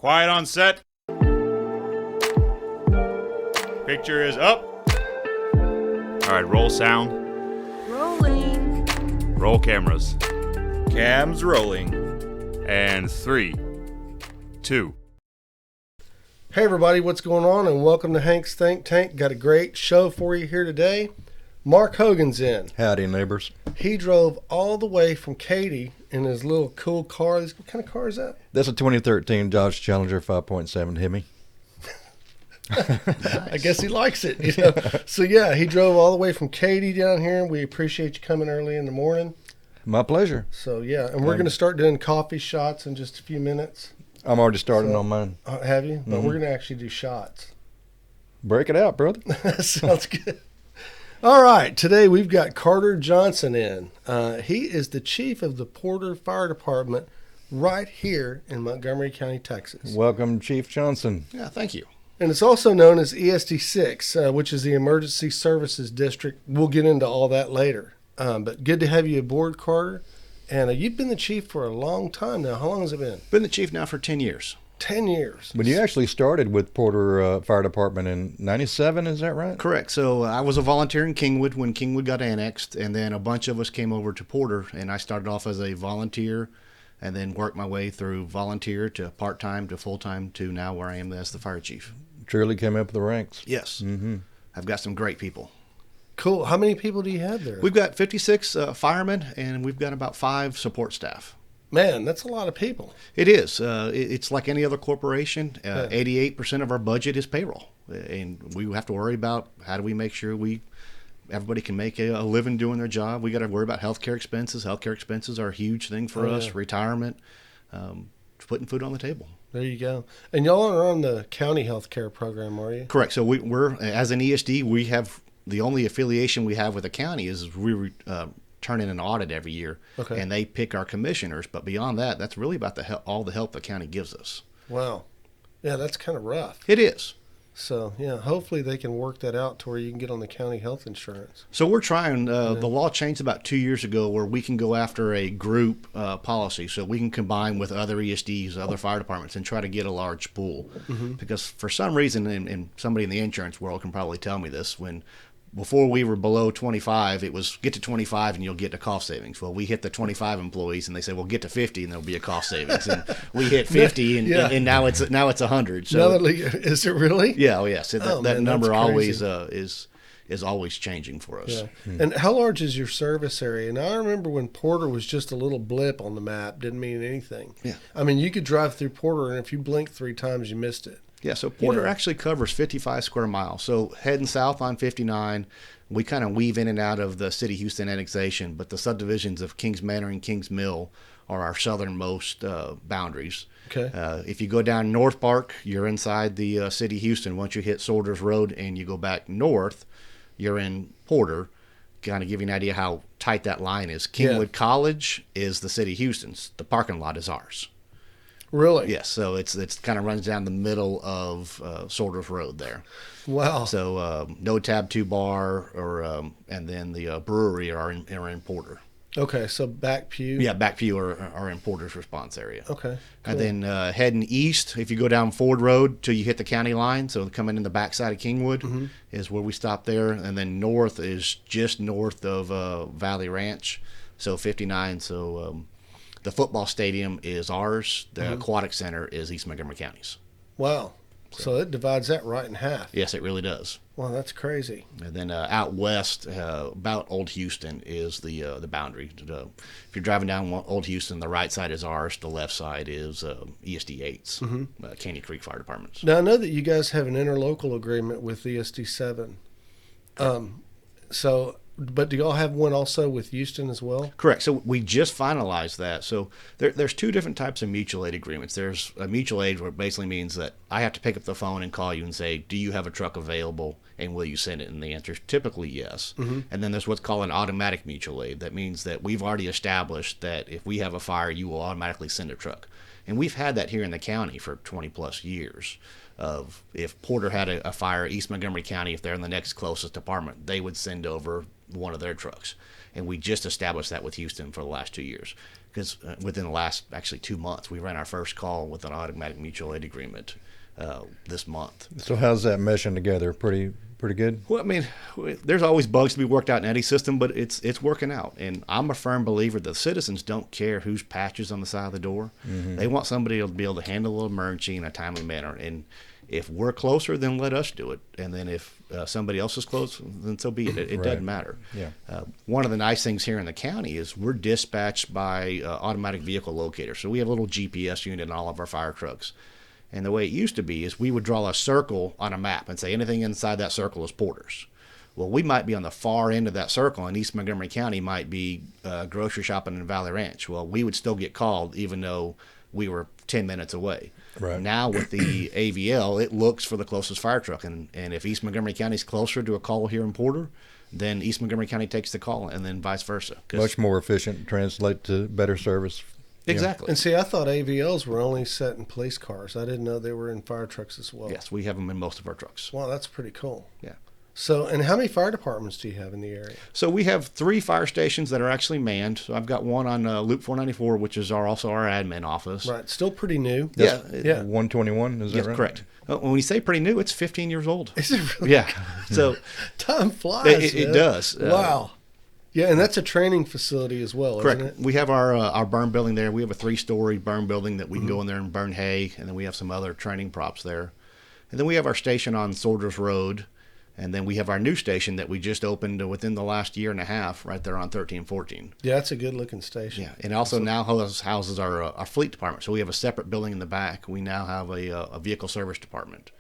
Quiet on set. Picture is up. All right, roll sound. Rolling. Roll cameras. Cam's rolling. And 3, 2. Hey everybody, what's going on? And welcome to Hank's Think Tank. Got a great show for you here today. Mark Hogan's in. Howdy, neighbors. He drove all the way from Katy in his little cool car. What kind of car is that? That's a 2013 Dodge Challenger 5.7 Hemi. Nice. I guess he likes it, you know. So yeah, he drove all the way from Katy down here. We appreciate you coming early in the morning. My pleasure. So yeah, and we're going to start doing coffee shots in just a few minutes. I'm already starting on mine. Have you? But we're going to actually do shots. Break it out, brother. Sounds good. All right, today we've got Carter Johnson in. He is the chief of the Porter Fire Dept right here in Montgomery County, Texas. Welcome, Chief Johnson. Yeah, thank you. And it's also known as ESD6, which is the Emergency Services District. We'll get into all that later. But good to have you aboard, Carter. And you've been the chief for a long time now. How long has it been? Been the chief now for 10 years. 10 years. But you actually started with Porter Fire Department in 97, is that right? Correct. So I was a volunteer in Kingwood when Kingwood got annexed, and then a bunch of us came over to Porter, and I started off as a volunteer and then worked my way through volunteer to part-time to full-time to now where I am as the fire chief. Truly came up the ranks. Yes. Mm-hmm. I've got some great people. Cool. How many people do you have there? We've got 56 firemen, and we've got about 5 support staff. Man, that's a lot of people. It is. It's like any other corporation. 88% of our budget is payroll, and we have to worry about how do we make sure everybody can make a living doing their job. We got to worry about healthcare expenses. Healthcare expenses are a huge thing for us. Yeah. Retirement, putting food on the table. There you go. And y'all are on the county healthcare program, are you? Correct. So we're as an ESD, we have the only affiliation we have with the county is we turn in an audit every year, okay, and they pick our commissioners. But beyond that, that's really about all the help the county gives us. Wow. Yeah, that's kind of rough. It is. So, yeah, hopefully they can work that out to where you can get on the county health insurance. So we're trying. The law changed about 2 years ago where we can go after a group policy. So we can combine with other ESDs, other fire departments, and try to get a large pool. Mm-hmm. Because for some reason, and somebody in the insurance world can probably tell me this, before we were below 25, it was get to 25 and you'll get a cost savings. Well, we hit the 25 employees and they said, well, get to 50 and there'll be a cost savings. And we hit 50 and now it's 100. So is it really? Yeah, oh yes. That number always is always changing for us. Yeah. And how large is your service area? And I remember when Porter was just a little blip on the map, didn't mean anything. Yeah. I mean, you could drive through Porter and if you blinked 3 times, you missed it. Yeah, so Porter actually covers 55 square miles. So heading south on 59, we kind of weave in and out of the City Houston annexation, but the subdivisions of Kings Manor and Kings Mill are our southernmost boundaries. Okay. If you go down North Park, you're inside the City Houston. Once you hit Soldiers Road and you go back north, you're in Porter. Kind of give you an idea how tight that line is. Kingwood College is the City Houston's. The parking lot is ours. Really? Yes. So it's kind of runs down the middle of Soldiers Road there. Wow. So No Tab 2 Bar and then the brewery are in Porter. Okay. So Back Pew. Yeah, Back Pew are in Porter's response area. Okay. Cool. And then heading east, if you go down Ford Road till you hit the county line, so coming in the backside of Kingwood is where we stop there, and then north is just north of Valley Ranch, so 59. So. The football stadium is ours. The aquatic center is East Montgomery County's. Wow. So it divides that right in half. Yes, it really does. Wow, that's crazy. And then out west, about Old Houston is the boundary. If you're driving down Old Houston, the right side is ours. The left side is ESD 8's, Candy Creek Fire Departments. Now, I know that you guys have an interlocal agreement with ESD 7. But do y'all have one also with Houston as well? Correct. So we just finalized that. So there's 2 different types of mutual aid agreements. There's a mutual aid where it basically means that I have to pick up the phone and call you and say, do you have a truck available and will you send it? And the answer is typically yes. And then there's what's called an automatic mutual aid. That means that we've already established that if we have a fire, you will automatically send a truck. And we've had that here in the county for 20 plus years. Of if Porter had a fire, East Montgomery County, if they're in the next closest department, they would send over one of their trucks. And we just established that with Houston for the last 2 years. because within the last actually 2 months, we ran our first call with an automatic mutual aid agreement this month. So how's that meshing together? Pretty good? Well, I mean, there's always bugs to be worked out in any system, but it's working out. And I'm a firm believer that citizens don't care whose patch is on the side of the door. They want somebody to be able to handle an emergency in a timely manner. And if we're closer, then let us do it. And then if somebody else is close, then so be it. It Right. doesn't matter. Yeah. One of the nice things here in the county is we're dispatched by automatic vehicle locator. So we have a little GPS unit in all of our fire trucks. And the way it used to be is we would draw a circle on a map and say anything inside that circle is Porter's. Well, we might be on the far end of that circle, and East Montgomery County might be grocery shopping in Valley Ranch. Well, we would still get called even though we were 10 minutes away. Right. Now with the AVL, it looks for the closest fire truck. And if East Montgomery County is closer to a call here in Porter, then East Montgomery County takes the call, and then vice versa. Much more efficient, translate to better service. Exactly. And see, I thought AVLs were only set in police cars. I didn't know they were in fire trucks as well. Yes, we have them in most of our trucks. Wow, that's pretty cool. Yeah. So, and how many fire departments do you have in the area? So we have 3 fire stations that are actually manned. So I've got one on Loop 494, which is also our admin office. Right, still pretty new. Yeah. Yeah. 121, is that Yes, right? correct. When we say pretty new, it's 15 years old. Is it really? Yeah. So Time flies. it man. does. Wow. Yeah, and that's a training facility as well, Correct. isn't it? We have our burn building there. We have a 3-story burn building that we can go in there and burn hay, and then we have some other training props there. And then we have our station on Soldiers Road, and then we have our new station that we just opened within the last year and a half right there on 1314. Yeah, that's a good looking station. Yeah, and also now houses our fleet department. So we have a separate building in the back. We now have a vehicle service department.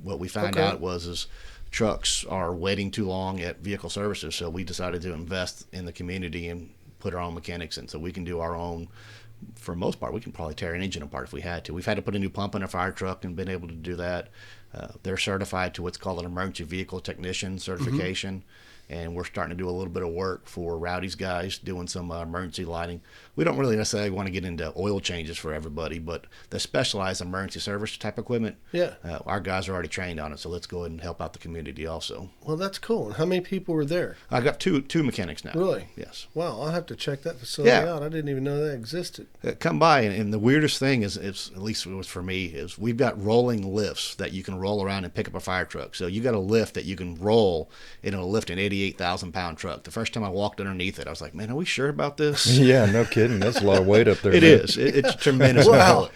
What we found out is trucks are waiting too long at vehicle services, so we decided to invest in the community and put our own mechanics in, so we can do our own. For the most part, we can probably tear an engine apart if we had to. We've had to put a new pump in a fire truck and been able to do that. They're certified to what's called an emergency vehicle technician certification, and we're starting to do a little bit of work for Rowdy's guys doing some emergency lighting. We don't really necessarily want to get into oil changes for everybody, but the specialized emergency service type equipment, Yeah. our guys are already trained on it, so let's go ahead and help out the community also. Well, that's cool. And how many people were there? I've got two mechanics now. Really? Yes. Wow, I'll have to check that facility Yeah. out. I didn't even know that existed. Come by, and the weirdest thing is, at least it was for me, is we've got rolling lifts that you can roll around and pick up a fire truck. So you got a lift that you can roll, and it'll lift an 88,000-pound truck. The first time I walked underneath it, I was like, man, are we sure about this? Yeah, no kidding. That's a lot of weight up there. It man. is. It's a tremendous. Wow.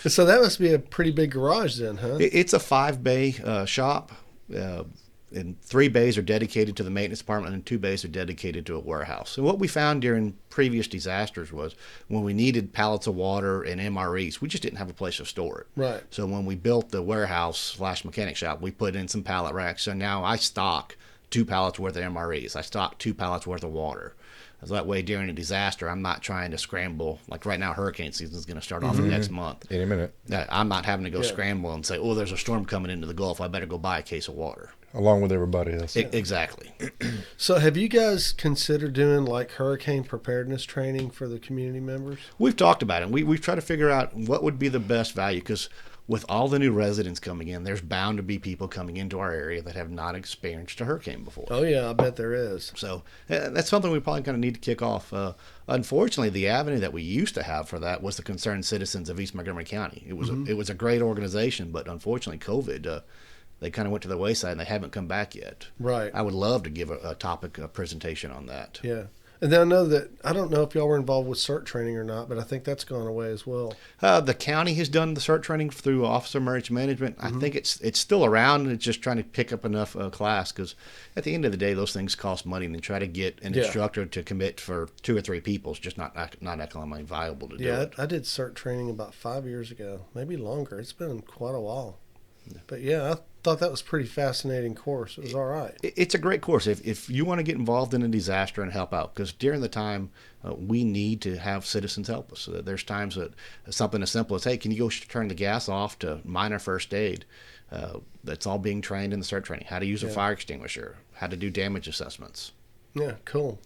So that must be a pretty big garage then, huh? It's a 5-bay shop, and 3 bays are dedicated to the maintenance department, and 2 bays are dedicated to a warehouse. And what we found during previous disasters was when we needed pallets of water and MREs, we just didn't have a place to store it. Right. So when we built the warehouse/mechanic shop, we put in some pallet racks. So now I stock 2 pallets worth of MREs. I stock 2 pallets worth of water. So that way, during a disaster, I'm not trying to scramble. Like right now, hurricane season is going to start off next month. Any minute. I'm not having to go scramble and say, oh, there's a storm coming into the Gulf. I better go buy a case of water. Along with everybody else. Exactly. So have you guys considered doing like hurricane preparedness training for the community members? We've talked about it. We've tried to figure out what would be the best value, because with all the new residents coming in, there's bound to be people coming into our area that have not experienced a hurricane before. Oh, yeah, I bet there is. So that's something we probably kind of need to kick off. Unfortunately, the avenue that we used to have for that was the Concerned Citizens of East Montgomery County. It was a great organization, but unfortunately, COVID, they kind of went to the wayside and they haven't come back yet. Right. I would love to give a presentation on that. Yeah. And then I don't know if y'all were involved with CERT training or not, but I think that's gone away as well. The county has done the CERT training through Office of Emergency Management. I think it's still around. It's just trying to pick up enough class, because at the end of the day, those things cost money, and then try to get an instructor to commit for 2 or 3 people is just not economically viable to do it. I did CERT training about 5 years ago, maybe longer. It's been quite a while. But yeah, I thought that was a pretty fascinating course. It was all right. It's a great course if you want to get involved in a disaster and help out, because during the time we need to have citizens help us. So there's times that something as simple as, hey, can you go turn the gas off, to minor first aid? That's all being trained in the CERT training. How to use a fire extinguisher, how to do damage assessments. Yeah, cool.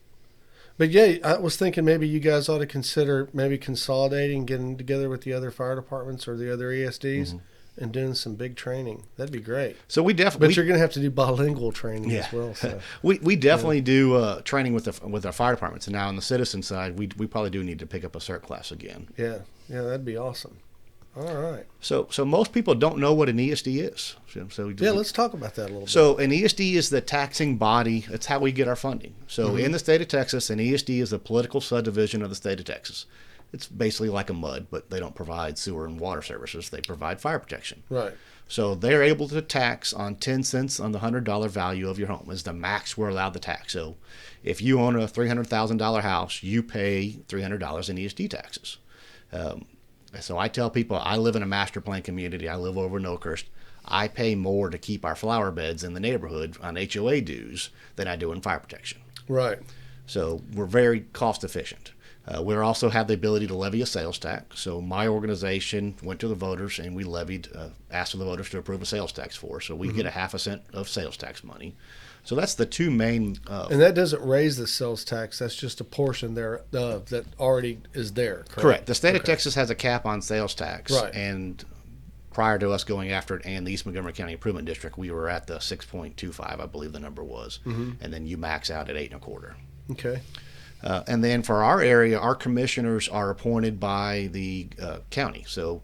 But yeah, I was thinking maybe you guys ought to consider maybe consolidating, getting together with the other fire departments or the other ESDs and doing some big training. That'd be great. So we definitely. But you're going to have to do bilingual training as well. So. we definitely do training with our fire departments. And now on the citizen side, we probably do need to pick up a CERT class again. Yeah, that'd be awesome. All right. So most people don't know what an ESD is. Let's talk about that a little bit. So an ESD is the taxing body. It's how we get our funding. So in the state of Texas, an ESD is a political subdivision of the state of Texas. It's basically like a MUD, but they don't provide sewer and water services. They provide fire protection. Right. So they're able to tax on 10 cents on the $100 value of your home is the max we're allowed to tax. So if you own a $300,000 house, you pay $300 in ESD taxes. So I tell people I live in a master plan community. I live over in Oakhurst. I pay more to keep our flower beds in the neighborhood on HOA dues than I do in fire protection. Right. So we're very cost efficient. We also have the ability to levy a sales tax. So my organization went to the voters and we asked for the voters to approve a sales tax for us. So we get a 0.5 cent of sales tax money. So that's the two main. And that doesn't raise the sales tax. That's just a portion there that already is there. Correct. The state of Texas has a cap on sales tax. Right. And prior to us going after it and the East Montgomery County Improvement District, we were at the 6.25, I believe the number was. And then you max out at 8.25. Okay. And then for our area, our commissioners are appointed by the county. So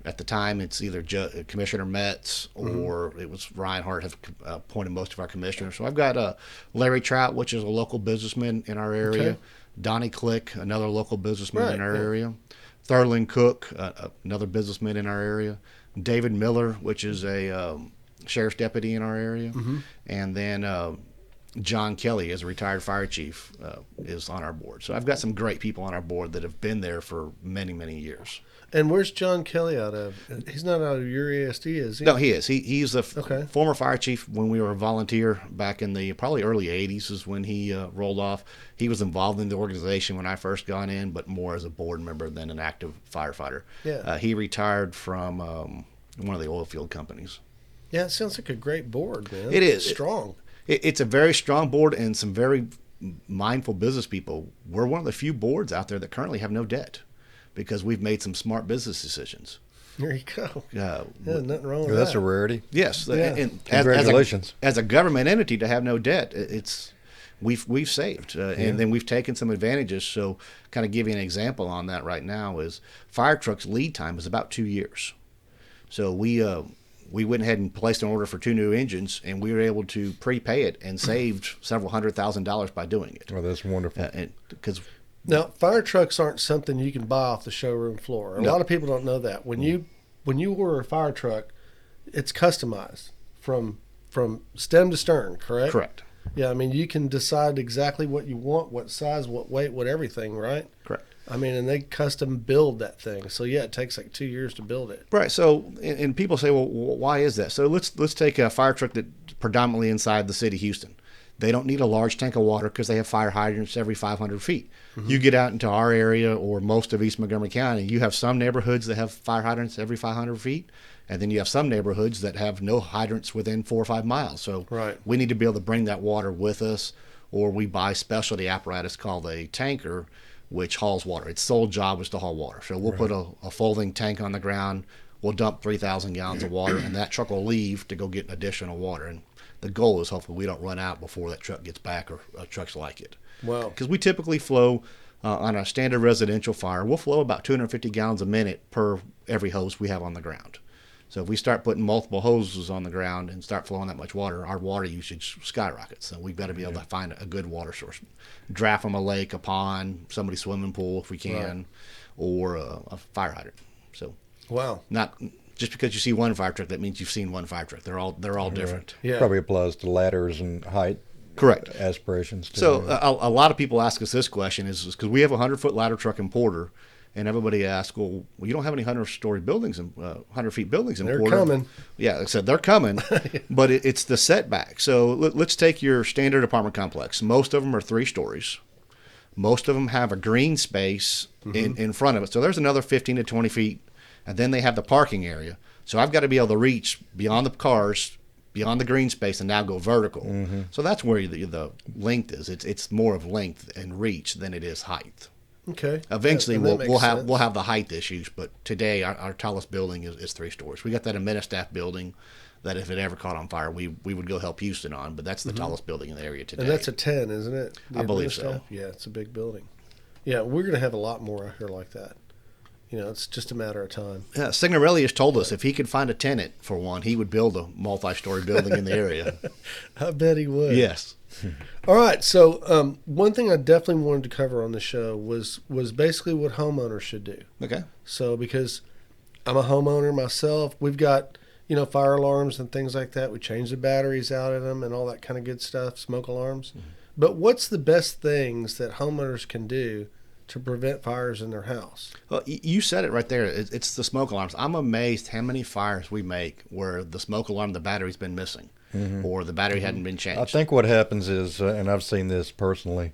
at the time, it's either Commissioner Metz or it was Ryan Hart have appointed most of our commissioners. So I've got Larry Trout, which is a local businessman in our area. Okay. Donnie Click, another local businessman in our area. Thurland Cook, another businessman in our area. David Miller, which is a sheriff's deputy in our area. And then John Kelly, as a retired fire chief, is on our board. So I've got some great people on our board that have been there for many, many years. And where's John Kelly out of? He's not out of your ESD, is he? No, he is. He's a former fire chief when we were a volunteer back in the probably early 80s is when he rolled off. He was involved in the organization when I first got in, but more as a board member than an active firefighter. Yeah. He retired from one of the oil field companies. Yeah, it sounds like a great board, man. It is. Strong. It's a very strong board and some very mindful business people. We're one of the few boards out there that currently have no debt because we've made some smart business decisions. There you go. Nothing wrong with that. That's a rarity. Yes. Yeah. And Congratulations. As a government entity to have no debt, we've saved. And then we've taken some advantages. So kind of give you an example on that right now is fire trucks lead time is about 2 years. So we went ahead and placed an order for 2 new engines, and we were able to prepay it and saved several $100,000 by doing it. Oh, that's wonderful. Now, fire trucks aren't something you can buy off the showroom floor. A lot of people don't know that. When you order a fire truck, it's customized from stem to stern, correct? Correct. Yeah, I mean, you can decide exactly what you want, what size, what weight, what everything, right? Correct. I mean, and they custom build that thing. So, yeah, it takes like 2 years to build it. Right. So, and people say, well, why is that? So let's take a fire truck that's predominantly inside the city of Houston. They don't need a large tank of water because they have fire hydrants every 500 feet. You get out into our area or most of East Montgomery County, you have some neighborhoods that have fire hydrants every 500 feet, and then you have some neighborhoods that have no hydrants within 4 or 5 miles. So we need to be able to bring that water with us, or we buy specialty apparatus called a tanker, which hauls water. Its sole job is to haul water. So we'll put a folding tank on the ground, we'll dump 3,000 gallons of water, and that truck will leave to go get additional water. And the goal is hopefully we don't run out before that truck gets back or trucks like it. Wow. Because we typically flow on a standard residential fire, we'll flow about 250 gallons a minute per every hose we have on the ground. So if we start putting multiple hoses on the ground and start flowing that much water, our water usage skyrockets. So we've got to be able to find a good water source. Draft from a lake, a pond, somebody's swimming pool if we can, or a fire hydrant. So not just because you see one fire truck, that means you've seen one fire truck. They're all different. Yeah. Probably applies to ladders and height. Correct. Aspirations. Too. So a lot of people ask us this question is because we have a 100-foot ladder truck in Porter, and everybody asks, well, you don't have any 100-story buildings and 100-feet buildings in Porter. They're coming. Yeah, like I said, they're coming, but it's the setback. So let's take your standard apartment complex. Most of them are 3 stories. Most of them have a green space in front of it. So there's another 15 to 20 feet, and then they have the parking area. So I've got to be able to reach beyond the cars, beyond the green space, and now go vertical. So that's where the length is. It's more of length and reach than it is height. Okay. Eventually, Yeah, and that we'll makes have sense. we'll have the height issues, but today our tallest building is 3 stories. We got that Amenistaff building that if it ever caught on fire, we would go help Houston on, but that's the tallest building in the area today. And that's a 10, isn't it? The I believe Atlanta so. staff? Yeah, it's a big building. Yeah, we're going to have a lot more out here like that. It's just a matter of time. Yeah, Signorelli has told us if he could find a tenant for one, he would build a multi-story building in the area. I bet he would. Yes. All right. So one thing I definitely wanted to cover on the show was basically what homeowners should do. Okay. So because I'm a homeowner myself, we've got fire alarms and things like that. We change the batteries out of them and all that kind of good stuff, smoke alarms. Mm-hmm. But what's the best things that homeowners can do to prevent fires in their house? Well, you said it right there. It's the smoke alarms. I'm amazed how many fires we make where the smoke alarm, the battery's been missing, or the battery hadn't been changed. I think what happens is, and I've seen this personally,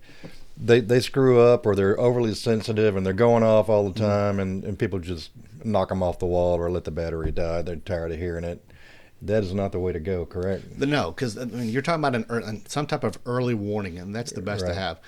they screw up or they're overly sensitive and they're going off all the time, and people just knock them off the wall or let the battery die. They're tired of hearing it. That is not the way to go, correct? No, because you're talking about some type of early warning, and that's the best to have.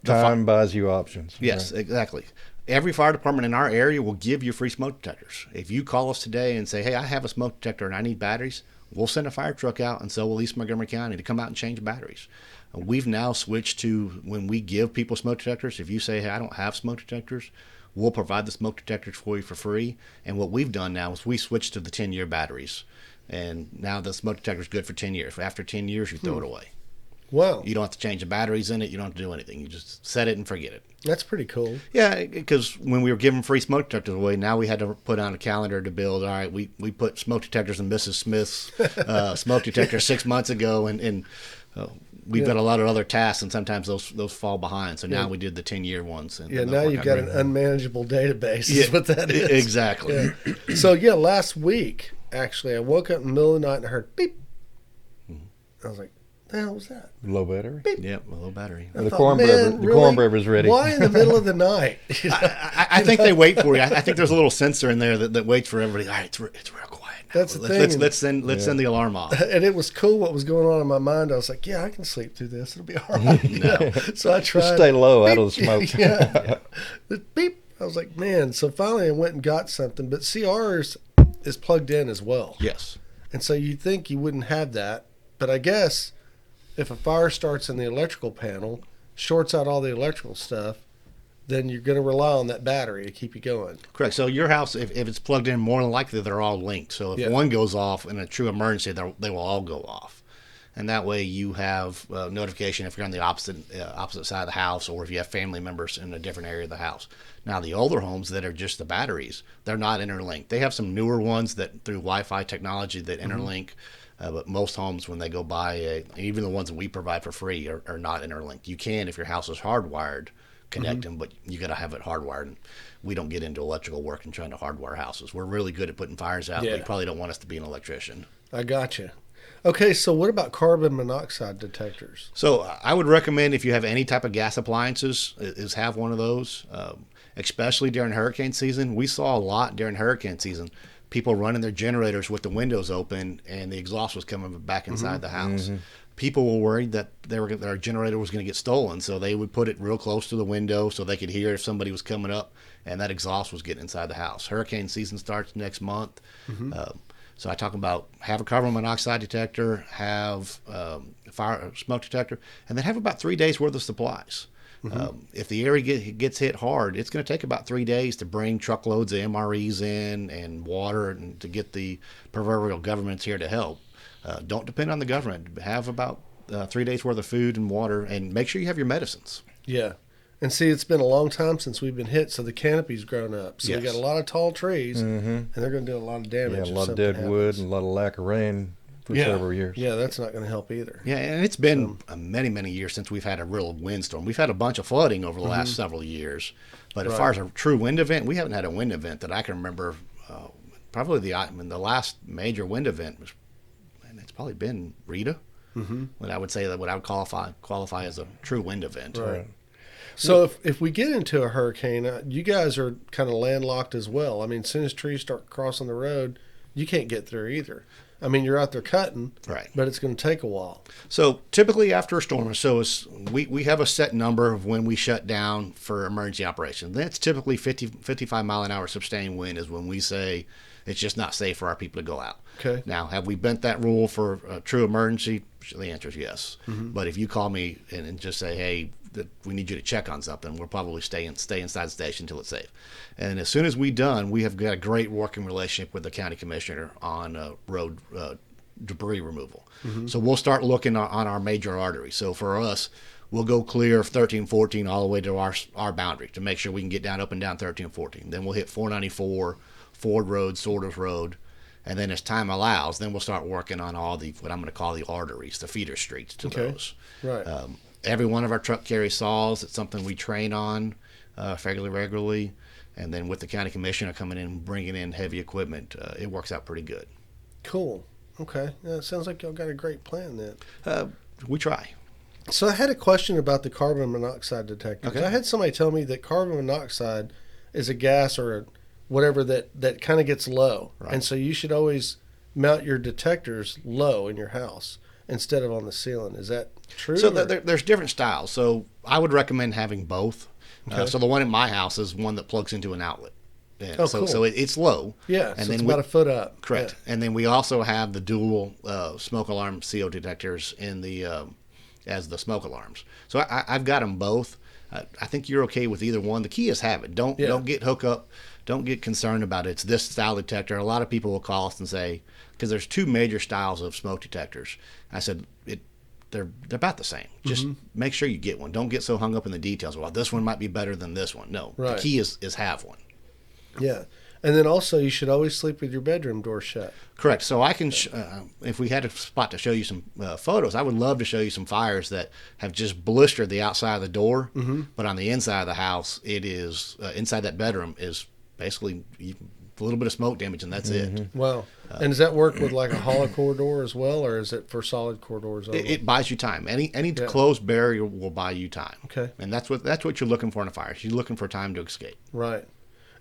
Time buys you options. Yes, right? exactly. Every fire department in our area will give you free smoke detectors. If you call us today and say, hey, I have a smoke detector and I need batteries, we'll send a fire truck out, and so will East Montgomery County to come out and change batteries. We've now switched to when we give people smoke detectors, if you say, hey, I don't have smoke detectors, we'll provide the smoke detectors for you for free. And what we've done now is we switched to the 10-year batteries. And now the smoke detector is good for 10 years. After 10 years, you throw it away. Wow. You don't have to change the batteries in it. You don't have to do anything. You just set it and forget it. That's pretty cool. Yeah, because when we were giving free smoke detectors away, now we had to put on a calendar to build. All right, we put smoke detectors in Mrs. Smith's smoke detector 6 months ago, and we've got a lot of other tasks, and sometimes those fall behind. So now we did the 10-year ones. And now you've got an unmanageable database is what that is. Exactly. Yeah. So, last week, actually, I woke up in the middle of the night and I heard beep. I was like, the hell was that? Low battery? Yep, a low battery. The cornbread was ready. Why in the middle of the night? I think they wait for you. I think there's a little sensor in there that waits for everybody. All right, it's real quiet now. That's the thing. Let's send the alarm off. And it was cool what was going on in my mind. I was like, I can sleep through this. It'll be all right. No. So I tried. Just stay low out of the smoke. Yeah. Beep. I was like, man. So finally I went and got something. But see, ours is plugged in as well. Yes. And so you'd think you wouldn't have that. But I guess if a fire starts in the electrical panel, shorts out all the electrical stuff, then you're going to rely on that battery to keep you going. Correct. So your house, if it's plugged in, more than likely they're all linked. So if one goes off in a true emergency, they will all go off. And that way you have notification if you're on the opposite side of the house, or if you have family members in a different area of the house. Now, the older homes that are just the batteries, they're not interlinked. They have some newer ones that through Wi-Fi technology that interlink. But most homes, when they go by, even the ones that we provide for free, are not interlinked. You can, if your house is hardwired, connect them, but you got to have it hardwired. And we don't get into electrical work and trying to hardwire houses. We're really good at putting fires out. Yeah. But you probably don't want us to be an electrician. I gotcha. Okay, so what about carbon monoxide detectors? So I would recommend, if you have any type of gas appliances, is have one of those, especially during hurricane season. We saw a lot during hurricane season. People running their generators with the windows open and the exhaust was coming back inside the house. People were worried that their generator was going to get stolen, so they would put it real close to the window so they could hear if somebody was coming up, and that exhaust was getting inside the house. Hurricane season starts next month. So I talk about have a carbon monoxide detector, have fire smoke detector, and then have about 3 days worth of supplies. If the area gets hit hard, it's going to take about 3 days to bring truckloads of MREs in and water and to get the proverbial governments here to help. Don't depend on the government. Have about 3 days worth of food and water, and make sure you have your medicines. Yeah. And see, it's been a long time since we've been hit, so the canopy's grown up. So we got a lot of tall trees, and they're going to do a lot of damage. Yeah, a lot of dead wood and a lot of lack of rain for several years. Yeah, that's not going to help either. Yeah, and it's been many, many years since we've had a real windstorm. We've had a bunch of flooding over the last several years. But as far as a true wind event, we haven't had a wind event that I can remember. Probably the last major wind event was, and it's probably been Rita. When I would say that what I would qualify as a true wind event. Right. So if we get into a hurricane, you guys are kind of landlocked as well. I mean, as soon as trees start crossing the road, you can't get through either. I mean, you're out there cutting, Right. but it's going to take a while. So typically after a storm, we have a set number of when we shut down for emergency operation. That's typically 55 mile an hour sustained wind is when we say it's just not safe for our people to go out. Okay. Now, have we bent that rule for a true emergency? The answer is yes. But if you call me and just say, hey, we need you to check on something, we'll probably stay inside the station until it's safe. And as soon as we're done, we have got a great working relationship with the county commissioner on road debris removal. So we'll start looking on our major arteries. So for us, we'll go clear 13, 14 all the way to our boundary to make sure we can get down up and down 13 and 14. Then we'll hit 494, Ford Road, Sorters Road. And then as time allows, then we'll start working on all the, what I'm going to call the arteries, the feeder streets to those. Right. Every one of our truck carries saws. It's something we train on fairly regularly. And then with the county commissioner coming in and bringing in heavy equipment, it works out pretty good. Cool. Okay. Yeah, it sounds like y'all got a great plan then. We try. So I had a question about the carbon monoxide detectors. Okay. I had somebody tell me that carbon monoxide is a gas or a whatever that kind of gets low. Right. And so you should always mount your detectors low in your house instead of on the ceiling. Is that true? So there's different styles. So I would recommend having both. Okay. So the one in my house is one that plugs into an outlet. Yeah, Oh, so cool. so it's low. Yeah, And so it's then about a foot up. Correct. And then we also have the dual smoke alarm CO detectors in the as the smoke alarms. So I've got them both. I think you're okay with either one. The key is have it. Don't get hooked up. Don't get concerned about it. It's this style detector. A lot of people will call us and say, because there's two major styles of smoke detectors. I said they're about the same. Just make sure you get one. Don't get so hung up in the details. Well, this one might be better than this one. No, Right. The key is have one. Yeah. And then also you should always sleep with your bedroom door shut. Correct. So I can, if we had a spot to show you some photos, I would love to show you some fires that have just blistered the outside of the door, but on the inside of the house, it is inside that bedroom is basically a little bit of smoke damage, and that's it. Wow. And does that work with like a hollow core door as well, or is it for solid core doors only? It buys you time. Any closed barrier will buy you time. Okay. And that's what you're looking for in a fire. You're looking for time to escape. Right.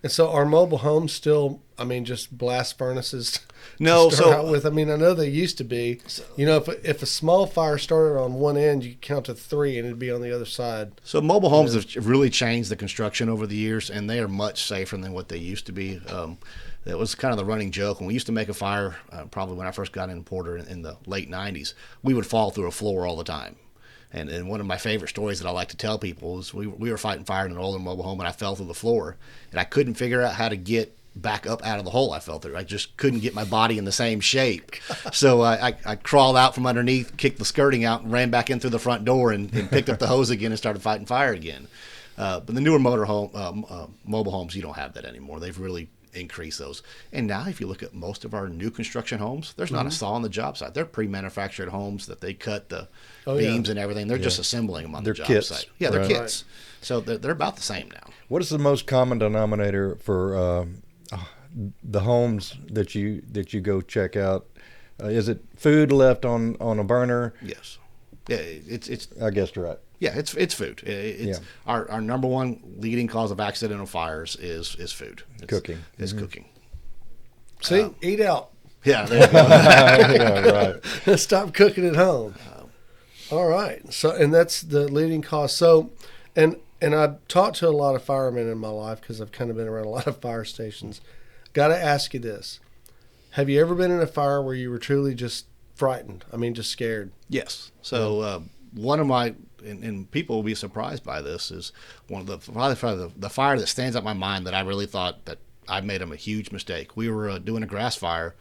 And so are mobile homes still, I mean, just blast furnaces No, to start so- out with? I mean, I know they used to be. You know, if a small fire started on one end, you could count to three and it'd be on the other side. So mobile homes have really changed the construction over the years, and they are much safer than what they used to be. That was kind of the running joke. When we used to make a fire, probably when I first got in Porter in the late 90s, we would fall through a floor all the time. And one of my favorite stories that I like to tell people is we were fighting fire in an older mobile home, and I fell through the floor, and I couldn't figure out how to get back up out of the hole I fell through. I just couldn't get my body in the same shape. So I crawled out from underneath, kicked the skirting out, and ran back in through the front door and picked up the hose again and started fighting fire again. But the newer mobile homes, you don't have that anymore. They've really increased those. And now if you look at most of our new construction homes, there's not a saw on the job site. They're pre-manufactured homes that they cut the beams and everything. They're just assembling them on the job kits. site. Yeah, they're Right. kits. So they're about the same now. What is the most common denominator for the homes that you go check out? Is it food left on a burner? Yes. Yeah, it's I guess you're right. yeah, it's food. It's our number one leading cause of accidental fires is food. Cooking. It's cooking. See, eat out. Yeah, there you go. Yeah, right. Stop cooking at home. All right. So, and that's the leading cause. So, and I've talked to a lot of firemen in my life because I've kind of been around a lot of fire stations. Got to ask you this. Have you ever been in a fire where you were truly just frightened? I mean, just scared? Yes. So one of my and people will be surprised by this is one of the fire that stands out in my mind that I really thought that I made a huge mistake. We were doing a grass fire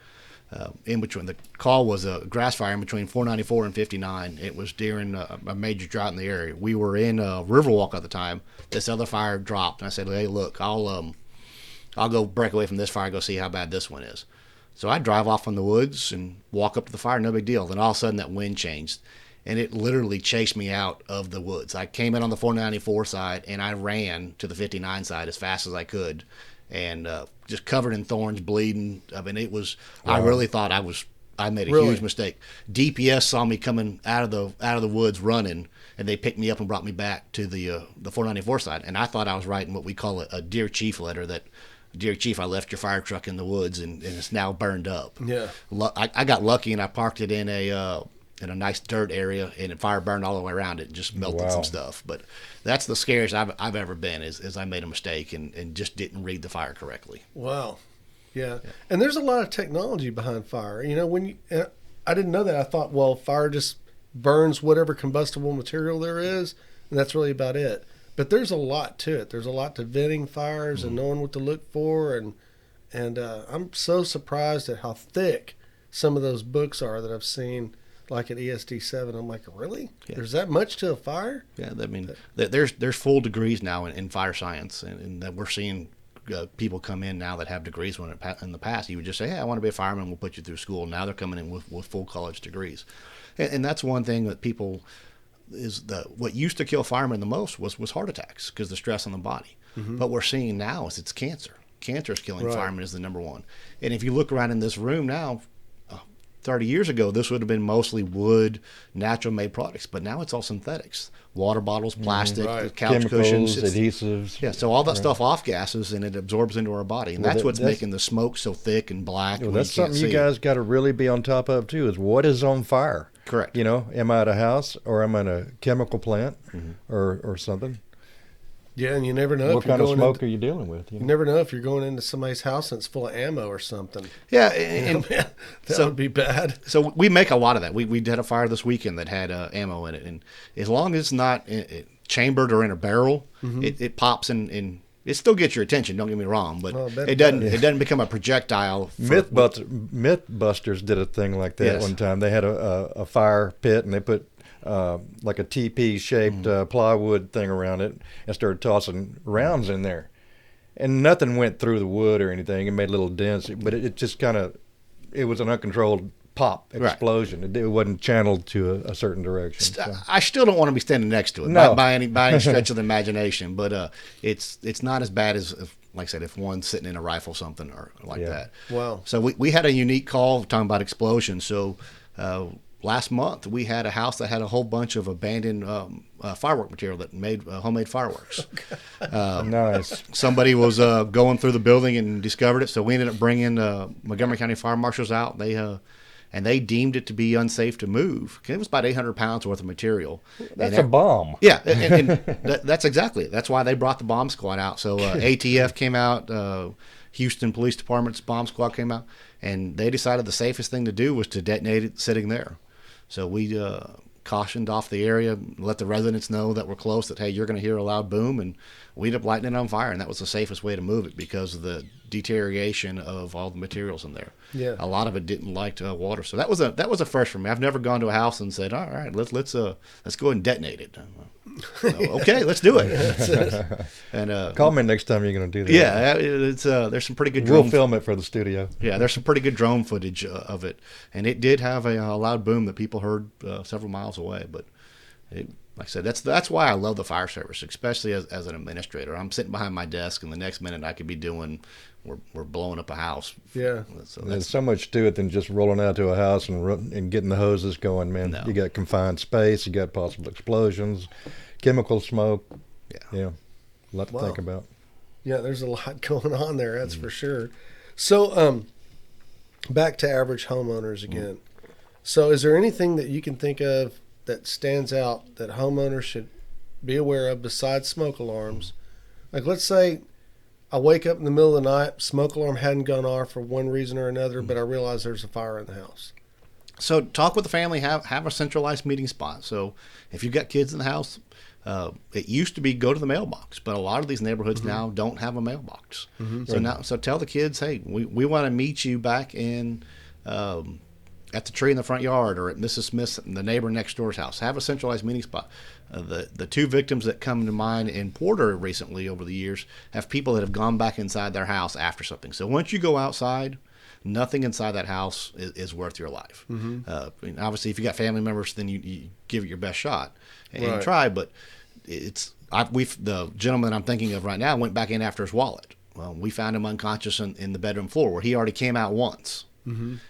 in between. The call was a grass fire in between 494 and 59. It was during a major drought in the area. We were in Riverwalk at the time. This other fire dropped, and I said, "Hey, look, I'll go break away from this fire and go see how bad this one is." So I drive off in the woods and walk up to the fire, no big deal. Then all of a sudden that wind changed, and it literally chased me out of the woods. I came in on the 494 side, and I ran to the 59 side as fast as I could, and just covered in thorns, bleeding. I mean, it was. Wow. I really thought I made a huge mistake. DPS saw me coming out of the woods running, and they picked me up and brought me back to the 494 side. And I thought I was writing what we call a Dear Chief letter that dear chief, I left your fire truck in the woods and it's now burned up. Yeah. I got lucky and I parked it in a nice dirt area, and the fire burned all the way around it and just melted Wow. some stuff. But that's the scariest I've ever been is I made a mistake and just didn't read the fire correctly. Wow. Yeah. And there's a lot of technology behind fire. You know, I didn't know that. I thought, well, fire just burns whatever combustible material there is, and that's really about it. But there's a lot to it. There's a lot to venting fires and knowing what to look for. And I'm so surprised at how thick some of those books are that I've seen, like at ESD7. I'm like, really? Yeah. There's that much to a fire? Yeah, I mean, there's full degrees now in fire science, and that we're seeing people come in now that have degrees. When in the past, you would just say, hey, I want to be a fireman, we'll put you through school. Now they're coming in with full college degrees. And that's one thing that people what used to kill firemen the most was heart attacks because the stress on the body. Mm-hmm. But we're seeing now is it's cancer. Cancer is killing firemen is the number one. And if you look around in this room now, 30 years ago, this would have been mostly wood, natural-made products, but now it's all synthetics. Water bottles, plastic, couch Chemicals, cushions. adhesives. Yeah, so all that stuff off-gases, and it absorbs into our body. And that's what's making the smoke so thick and black. Well, where that's you can't something you see. guys got to really be on top of, too, is what is on fire. Correct. You know, am I at a house or am I in a chemical plant or something? Yeah, and you never know What if you're kind of going smoke are you dealing with? You never know if you're going into somebody's house and it's full of ammo or something. Yeah, That so- would be bad. So we make a lot of that. We did a fire this weekend that had ammo in it, and as long as it's not chambered or in a barrel, it pops and it still gets your attention. Don't get me wrong, but it doesn't become a projectile. Mythbusters did a thing like that Yes. one time. They had a fire pit and they put like a TP shaped plywood thing around it and started tossing rounds in there, and nothing went through the wood or anything. It made little dents, but it just it was an uncontrolled pop explosion. It wasn't channeled to a certain direction. So. I still don't want to be standing next to it No. by any stretch of the imagination, but it's not as bad as like I said, if one's sitting in a rifle something or like that. Wow. So we had a unique call talking about explosions. So last month we had a house that had a whole bunch of abandoned firework material that made homemade fireworks. Nice. Somebody was going through the building and discovered it, so we ended up bringing Montgomery County Fire Marshals out. They deemed it to be unsafe to move. It was about 800 pounds worth of material. That's a bomb. Yeah, and that's exactly it. That's why they brought the bomb squad out. So ATF came out, Houston Police Department's bomb squad came out, and they decided the safest thing to do was to detonate it sitting there. So we cautioned off the area, let the residents know that we're close, that, hey, you're going to hear a loud boom, and we ended up lighting it on fire, and that was the safest way to move it because of the deterioration of all the materials in there. Yeah. A lot of it didn't like water. So that was a first for me. I've never gone to a house and said, all right, let's go ahead and detonate it. Okay, let's do it. And Call me next time you're going to do that. yeah, it's there's some pretty good We'll drone film it for the studio. yeah, there's some pretty good drone footage of it, and it did have a loud boom that people heard several miles away. But like I said, that's why I love the fire service, especially as an administrator. I'm sitting behind my desk, and the next minute I could be doing we're blowing up a house. Yeah. So There's so much to it than just rolling out to a house and getting the hoses going, man. No. You got confined space, you got possible explosions, chemical smoke. Yeah. A lot to think about. Yeah, there's a lot going on there, that's for sure. So, back to average homeowners again. So, is there anything that you can think of that stands out that homeowners should be aware of besides smoke alarms? Like, let's say I wake up in the middle of the night, smoke alarm hadn't gone off for one reason or another, but I realize there's a fire in the house. So talk with the family, have a centralized meeting spot. So if you've got kids in the house, it used to be go to the mailbox, but a lot of these neighborhoods now don't have a mailbox. So tell the kids, hey, we want to meet you back in at the tree in the front yard or at Mrs. Smith's, the neighbor next door's house. Have a centralized meeting spot. The two victims that come to mind in Porter recently over the years have people that have gone back inside their house after something. So once you go outside, nothing inside that house is worth your life. Obviously, if you got family members, then you give it your best shot and try. But the gentleman I'm thinking of right now went back in after his wallet. Well, we found him unconscious in the bedroom floor where he already came out once.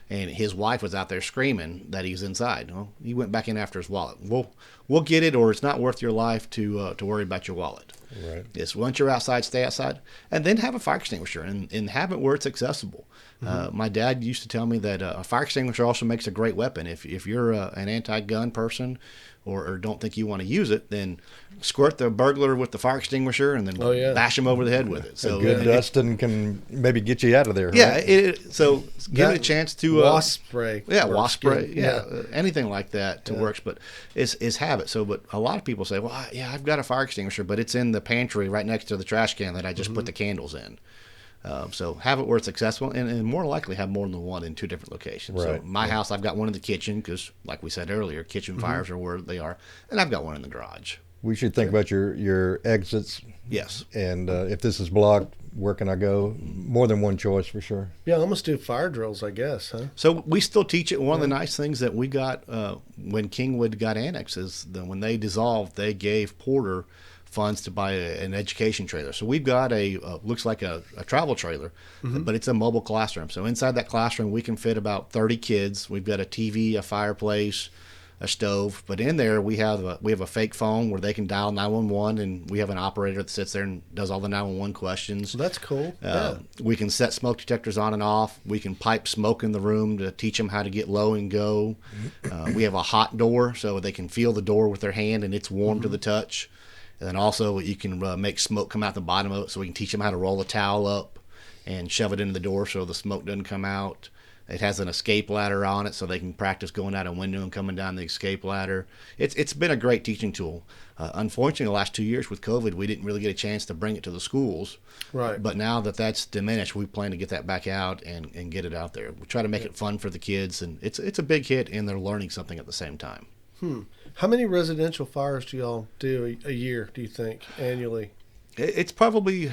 And his wife was out there screaming that he was inside. Well, he went back in after his wallet. We'll get it, or it's not worth your life to worry about your wallet. Right. Is once you're outside, stay outside, and then have a fire extinguisher and have it where it's accessible. My dad used to tell me that a fire extinguisher also makes a great weapon. If you're an anti-gun person or don't think you want to use it, then squirt the burglar with the fire extinguisher and then bash him over the head with it. So a good dusting can maybe get you out of there. Yeah, right? so give it a chance to wasp spray. Yeah, wasp spray. Yeah. Anything like that works, but is habit. So, but a lot of people say, well, I've got a fire extinguisher, but it's in the pantry right next to the trash can that I just put the candles in. So have it where it's accessible, and more likely have more than one in two different locations. Right. So my house, I've got one in the kitchen because, like we said earlier, kitchen fires are where they are, and I've got one in the garage. We should think about your exits. Yes. And if this is blocked, where can I go? More than one choice for sure. Yeah, almost do fire drills, I guess, huh? So we still teach it. One of the nice things that we got when Kingwood got annexed is that when they dissolved, they gave Porter funds to buy an education trailer. So we've got looks like a travel trailer, but it's a mobile classroom. So inside that classroom, we can fit about 30 kids. We've got a TV, a fireplace, a stove, but in there we have a fake phone where they can dial 911, and we have an operator that sits there and does all the 911 questions. Well, that's cool. We can set smoke detectors on and off. We can pipe smoke in the room to teach them how to get low and go. We have a hot door so they can feel the door with their hand and it's warm to the touch. And then also you can make smoke come out the bottom of it, so we can teach them how to roll a towel up and shove it into the door so the smoke doesn't come out. It has an escape ladder on it, so they can practice going out a window and coming down the escape ladder. It's been a great teaching tool. Unfortunately, the last 2 years with COVID, we didn't really get a chance to bring it to the schools. Right. But now that that's diminished, we plan to get that back out and get it out there. We try to make it fun for the kids, and it's a big hit, and they're learning something at the same time. How many residential fires do y'all do a year, do you think, annually? It's probably...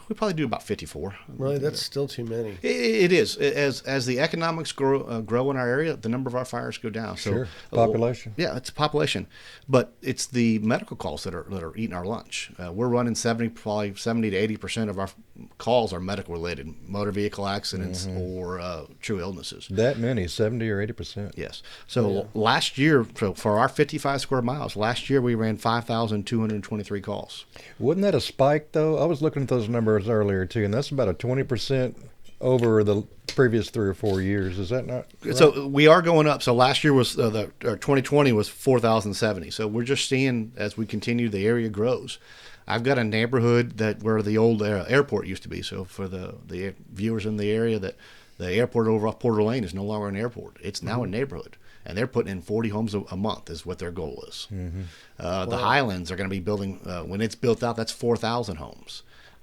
We probably do about 54. Really, that's still too many. It is. As the economics grow in our area, the number of our fires go down. So, sure. Population. Yeah, it's population, but it's the medical calls that are eating our lunch. We're running probably 70 to 80% of our calls are medical related, motor vehicle accidents or true illnesses. That many, 70 or 80%. Yes. So last year, for our 55 square miles, last year we ran 5,223 calls. Wasn't that a spike though? I was looking at those numbers earlier too, and that's about a 20% over the previous 3 or 4 years. Is that not right? So we are going up. So last year was 2020 was 4,070. So we're just seeing as we continue, the area grows. I've got a neighborhood where the old airport used to be. So for the viewers in the area, that the airport over off Porter Lane is no longer an airport. It's now a neighborhood. And they're putting in 40 homes a month is what their goal is. The Highlands are going to be building, when it's built out, that's 4,000 homes.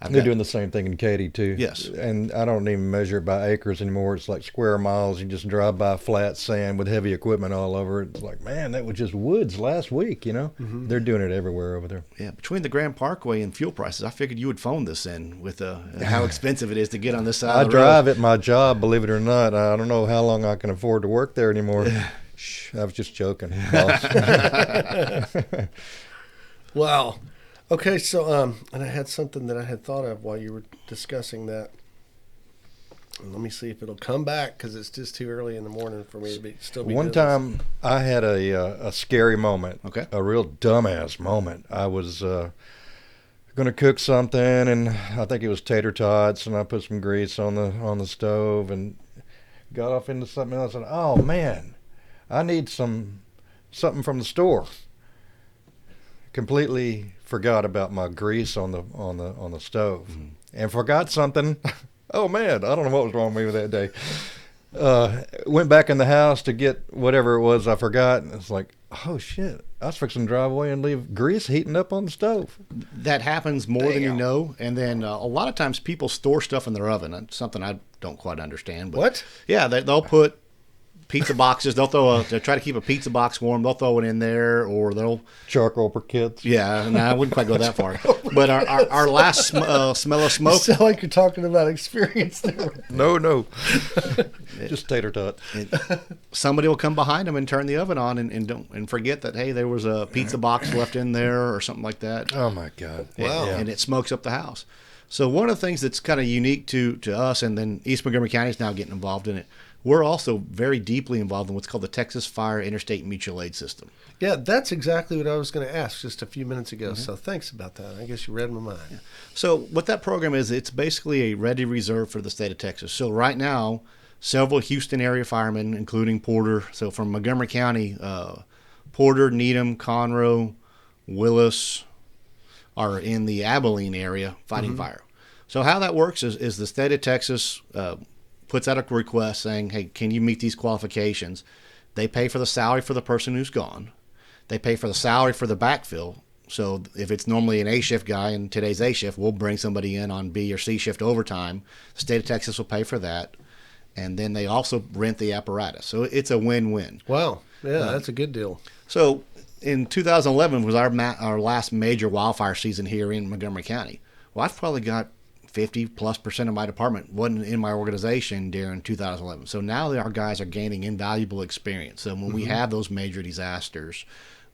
They're doing the same thing in Katy too. Yes. And I don't even measure it by acres anymore. It's like square miles. You just drive by flat sand with heavy equipment all over it. It's like, man, that was just woods last week, you know? They're doing it everywhere over there. Yeah, between the Grand Parkway and fuel prices, I figured you would phone this in with how expensive it is to get on this side I of the road. drive at my job, believe it or not. I don't know how long I can afford to work there anymore. Shh, I was just joking, boss. Wow. Okay, so and I had something that I had thought of while you were discussing that. And let me see if it'll come back because it's just too early in the morning for me to still be. One doing time I had a scary moment. Okay. A real dumbass moment. I was going to cook something, and I think it was tater tots, and I put some grease on the stove and got off into something else. And oh man, I need something from the store. Completely forgot about my grease on the stove, and forgot something. Oh man, I don't know what was wrong with me that day. Went back in the house to get whatever it was I forgot, and it's like, oh shit, I was fixing to drive away and leave grease heating up on the stove. That happens more than you know, and then a lot of times people store stuff in their oven. That's something I don't quite understand. But What? Yeah, they'll put pizza boxes. They'll try to keep a pizza box warm. They'll throw it in there, or they'll Charcoal briquettes. Yeah, no, I wouldn't quite go that far. But our last smell of You smoke. sound like you're talking about experience there. No. Just tater tot. Somebody will come behind them and turn the oven on and forget that, hey, there was a pizza box left in there or something like that. Oh my God. Wow. And it smokes up the house. So one of the things that's kind of unique to us, and then East Montgomery County is now getting involved in it, we're also very deeply involved in what's called the Texas Fire Interstate Mutual Aid System. Yeah, that's exactly what I was going to ask just a few minutes ago. So thanks about that. I guess you read my mind. Yeah. So what that program is, it's basically a ready reserve for the state of Texas. So right now, several Houston area firemen, including Porter, so from Montgomery County, Porter, Needham, Conroe, Willis are in the Abilene area fighting fire. So how that works is the state of Texas puts out a request saying, hey, can you meet these qualifications? They pay for the salary for the person who's gone. They pay for the salary for the backfill. So if it's normally an A shift guy and today's A shift, we'll bring somebody in on B or C shift overtime. The state of Texas will pay for that. And then they also rent the apparatus. So it's a win-win. Wow. Yeah, that's a good deal. So in 2011 was our last major wildfire season here in Montgomery County. Well, I've probably got 50+% of my department wasn't in my organization during 2011. So now our guys are gaining invaluable experience. So when we have those major disasters,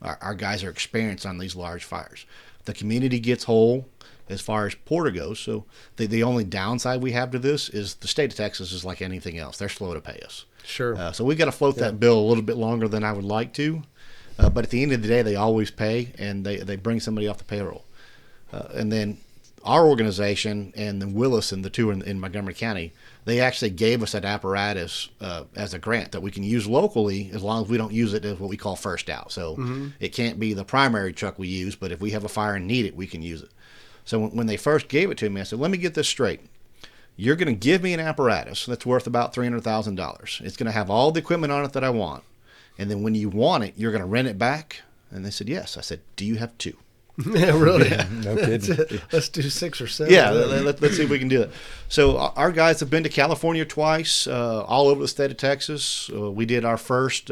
our guys are experienced on these large fires. The community gets whole as far as Porter goes. So the only downside we have to this is the state of Texas is like anything else. They're slow to pay us. Sure. So we've got to float that bill a little bit longer than I would like to. But at the end of the day, they always pay, and they bring somebody off the payroll. And then our organization and then Willis and the two in Montgomery County, they actually gave us that apparatus as a grant that we can use locally as long as we don't use it as what we call first out. So it can't be the primary truck we use, but if we have a fire and need it, we can use it. So when they first gave it to me, I said, let me get this straight. You're going to give me an apparatus that's worth about $300,000. It's going to have all the equipment on it that I want. And then when you want it, you're going to rent it back? And they said, yes. I said, do you have two? Yeah, really? No kidding. Let's do 6 or 7. Yeah, let's see if we can do that. So our guys have been to California twice, all over the state of Texas. We did our first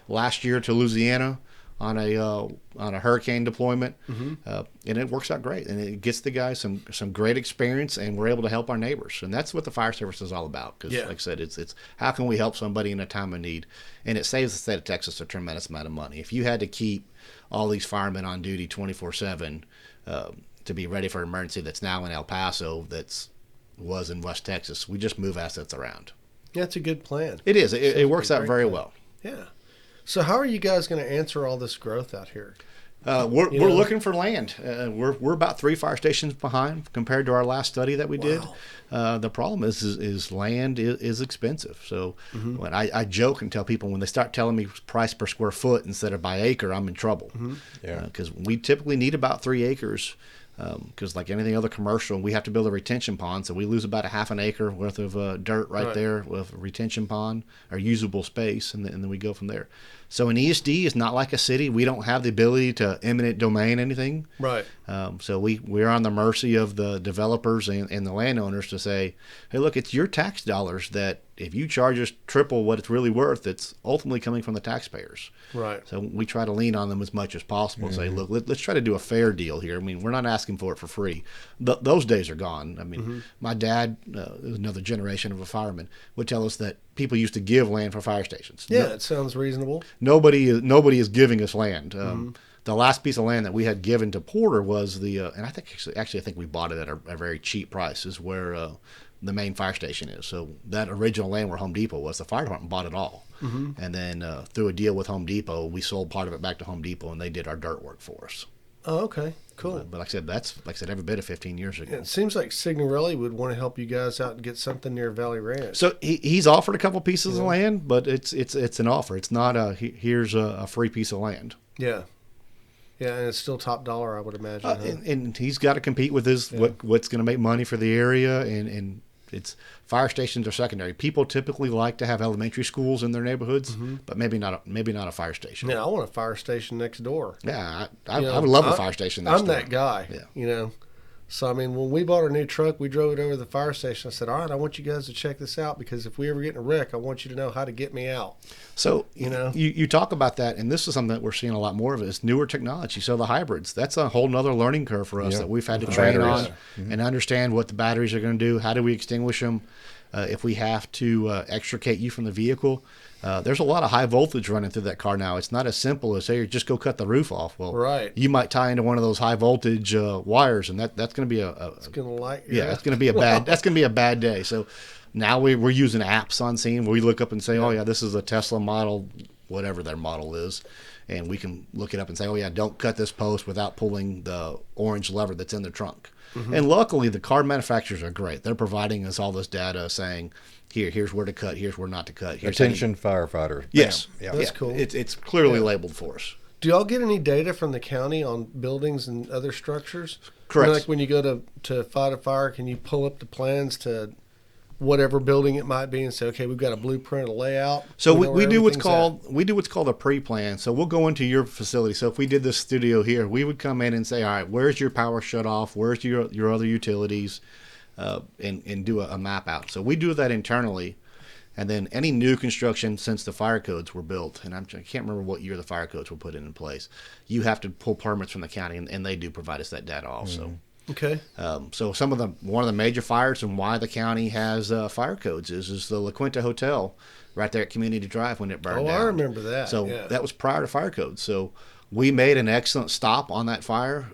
last year to Louisiana on a hurricane deployment, and it works out great. And it gets the guys some great experience, and we're able to help our neighbors. And that's what the fire service is all about. Because, like I said, it's how can we help somebody in a time of need, and it saves the state of Texas a tremendous amount of money. If you had to keep all these firemen on duty 24/7 to be ready for an emergency that's now in El Paso was in West Texas, we just move assets around. Yeah, it's a good plan. It is. It works out very well. Yeah. So how are you guys going to answer all this growth out here? We're looking for land. We're about 3 fire stations behind compared to our last study that we did. The problem is land is expensive. So when I joke and tell people when they start telling me price per square foot instead of by acre, I'm in trouble. Because we typically need about 3 acres. Because like anything other commercial, we have to build a retention pond, so we lose about a half an acre worth of dirt right there with a retention pond or usable space, and then we go from there. So an ESD is not like a city. We don't have the ability to eminent domain anything. Right. So we're on the mercy of the developers and the landowners to say, hey, look, it's your tax dollars that if you charge us triple what it's really worth, it's ultimately coming from the taxpayers. Right. So we try to lean on them as much as possible and say, look, let's try to do a fair deal here. I mean, we're not asking for it for free. Those days are gone. I mean, my dad, another generation of a fireman, would tell us that people used to give land for fire stations. Yeah, it sounds reasonable. Nobody is giving us land. The last piece of land that we had given to Porter was and I think I think we bought it at a very cheap price, is where the main fire station is. So that original land where Home Depot was, the fire department bought it all. And then through a deal with Home Depot, we sold part of it back to Home Depot, and they did our dirt work for us. Oh, okay. Cool. But like I said, every bit of 15 years ago. Yeah, it seems like Signorelli would want to help you guys out and get something near Valley Ranch. So he's offered a couple pieces of land, but it's an offer. It's not here's a free piece of land. Yeah. Yeah, and it's still top dollar, I would imagine. And he's got to compete with what's going to make money for the area, and it's fire stations are secondary. People typically like to have elementary schools in their neighborhoods, but maybe not a fire station. Yeah, I want a fire station next door. Yeah, I would love a fire station next door. I'm that guy. Yeah. So, I mean, when we bought our new truck, we drove it over to the fire station. I said, all right, I want you guys to check this out, because if we ever get in a wreck, I want you to know how to get me out. So, you talk about that, and this is something that we're seeing a lot more of, is newer technology. So the hybrids, that's a whole nother learning curve for us that we've had to train on and understand what the batteries are going to do. How do we extinguish them? If we have to extricate you from the vehicle, there's a lot of high voltage running through that car now. It's not as simple as, hey, just go cut the roof off. Well, Right. you might tie into one of those high voltage wires, and that's going to be It's gonna light. yeah, it's going to be a bad. That's going to be a bad day. So now we're using apps on scene where we look up and say, oh yeah, this is a Tesla model, whatever their model is, and we can look it up and say, oh yeah, don't cut this post without pulling the orange lever that's in the trunk. And luckily, the car manufacturers are great. They're providing us all this data saying, here's where to cut, here's where not to cut. Here's Attention firefighter. Yes, Bam. Yeah. That's cool. It's clearly labeled for us. Do y'all get any data from the county on buildings and other structures? Correct. Like when you go to fight a fire, can you pull up the plans to whatever building it might be and say, okay, we've got a blueprint, a layout? So know we where do what's everything's called a pre-plan. So we'll go into your facility. So if we did this studio here, we would come in and say, all right, where's your power shut off? Where's your other utilities? And do a map out. So we do that internally. And then any new construction since the fire codes were built, and I can't remember what year the fire codes were put in place, you have to pull permits from the county, and they do provide us that data also. Okay. So one of the major fires and why the county has fire codes is the La Quinta Hotel right there at Community Drive when it burned down. I remember that. So yeah. that was prior to fire codes. So we made an excellent stop on that fire,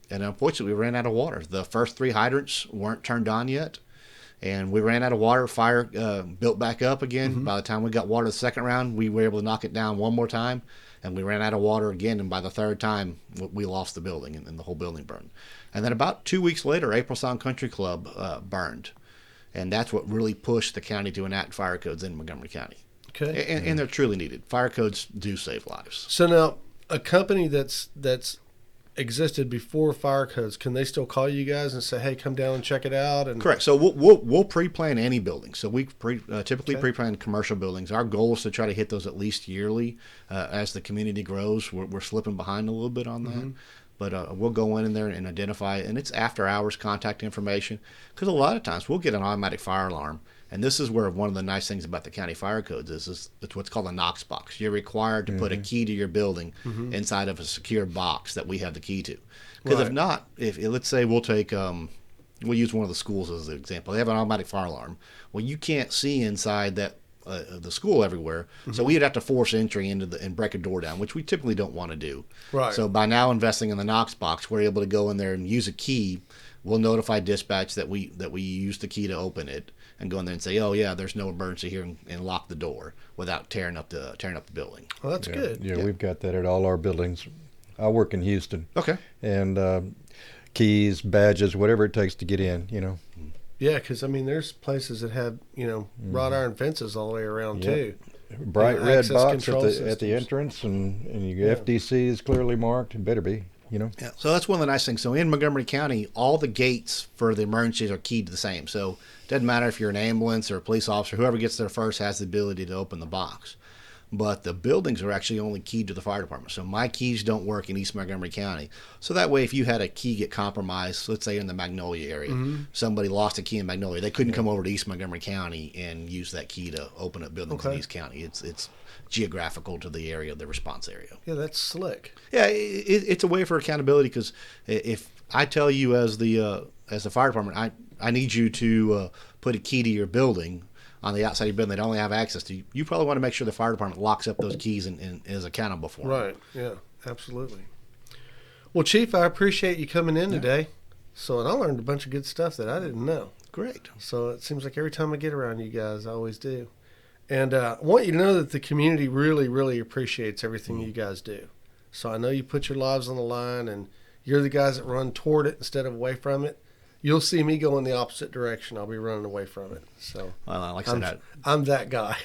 and unfortunately we ran out of water. The first 3 hydrants weren't turned on yet, and we ran out of water. Fire built back up again. By the time we got water the second round, we were able to knock it down one more time, and we ran out of water again. And by the third time, we lost the building, and the whole building burned. And then about 2 weeks later, April Sound Country Club burned, and that's what really pushed the county to enact fire codes in Montgomery County. Okay. And they're truly needed. Fire codes do save lives. So now, a company that's existed before fire codes, can they still call you guys and say, hey, come down and check it out? And Correct. So we'll pre-plan any building. So we typically pre-plan commercial buildings. Our goal is to try to hit those at least yearly. As the community grows, we're slipping behind a little bit on that. But we'll go in there and identify, and it's after-hours contact information, because a lot of times we'll get an automatic fire alarm, and this is where one of the nice things about the county fire codes is it's what's called a Knox box. You're required to put a key to your building inside of a secure box that we have the key to. Because if not, if let's say we'll take we'll use one of the schools as an example. They have an automatic fire alarm. Well, you can't see inside that the school everywhere, so we'd have to force entry into and break a door down, which we typically don't want to do. Right. So by now investing in the Knox box, we're able to go in there and use a key. We'll notify dispatch that we use the key to open it, and go in there and say, oh yeah, there's no emergency here, and lock the door without tearing up the building. well, that's good. Yeah, we've got that at all our buildings. I work in Houston. Okay. And keys, badges, whatever it takes to get in, Yeah, because, I mean, there's places that have, wrought iron fences all the way around, too. Bright And red access box control at the systems. entrance, and your FDC is clearly marked. It better be, Yeah, so that's one of the nice things. So in Montgomery County, all the gates for the emergencies are keyed to the same. So it doesn't matter if you're an ambulance or a police officer, whoever gets there first has the ability to open the box. But the buildings are actually only keyed to the fire department. So my keys don't work in East Montgomery County. So that way, if you had a key get compromised, let's say in the Magnolia area, somebody lost a key in Magnolia, they couldn't come over to East Montgomery County and use that key to open up buildings in East County. It's geographical to the area, the response area. Yeah, that's slick. Yeah, it's a way for accountability, because if I tell you as the fire department, I need you to put a key to your building on the outside of your building they don't only have access to, you probably want to make sure the fire department locks up those keys and is accountable for them. Right, yeah, absolutely. Well, Chief, I appreciate you coming in today. So, and I learned a bunch of good stuff that I didn't know. Great. So it seems like every time I get around you guys, I always do. And I want you to know that the community really, really appreciates everything you guys do. So I know you put your lives on the line, and you're the guys that run toward it instead of away from it. You'll see me go in the opposite direction. I'll be running away from it. So Like I said, I'm that guy.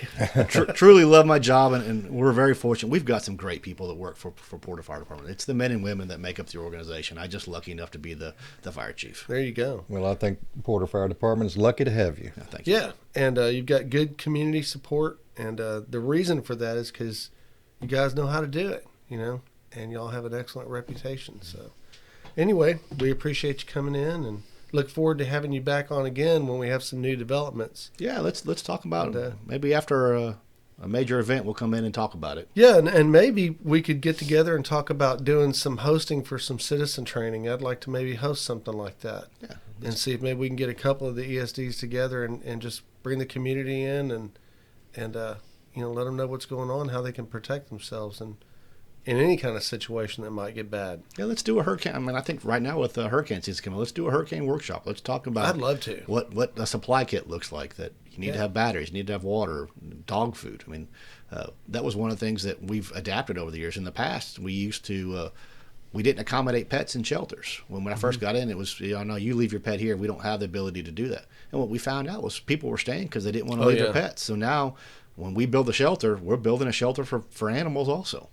truly love my job, and we're very fortunate. We've got some great people that work for Porter Fire Department. It's the men and women that make up the organization. I'm just lucky enough to be the fire chief. There you go. Well, I think Porter Fire Department is lucky to have you. Yeah, thank you. Yeah, and you've got good community support, and the reason for that is because you guys know how to do it, and y'all have an excellent reputation. So anyway, we appreciate you coming in, and look forward to having you back on again when we have some new developments. Yeah, let's talk about it. Maybe after a major event, we'll come in and talk about it. Yeah, and maybe we could get together and talk about doing some hosting for some citizen training. I'd like to maybe host something like that. Yeah, and see if maybe we can get a couple of the ESDs together and just bring the community in and let them know what's going on, how they can protect themselves and in any kind of situation that might get bad. Yeah, let's do a hurricane. I mean, I think right now with the hurricane season coming, let's do a hurricane workshop. Let's talk about. I'd love to. What a supply kit looks like. That you need to have batteries, you need to have water, dog food. I mean, that was one of the things that we've adapted over the years. In the past, we used to. We didn't accommodate pets in shelters. When I first got in, it was, no, you leave your pet here. We don't have the ability to do that. And what we found out was people were staying because they didn't want to leave their pets. So now when we build a shelter, we're building a shelter for animals also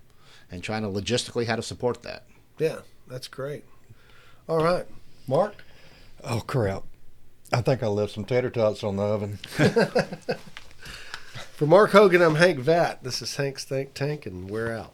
and trying to logistically how to support that. Yeah, that's great. All right. Mark? Oh, crap. I think I left some tater tots on the oven. For Mark Hogan, I'm Hank Vatt. This is Hank's Think Tank, and we're out.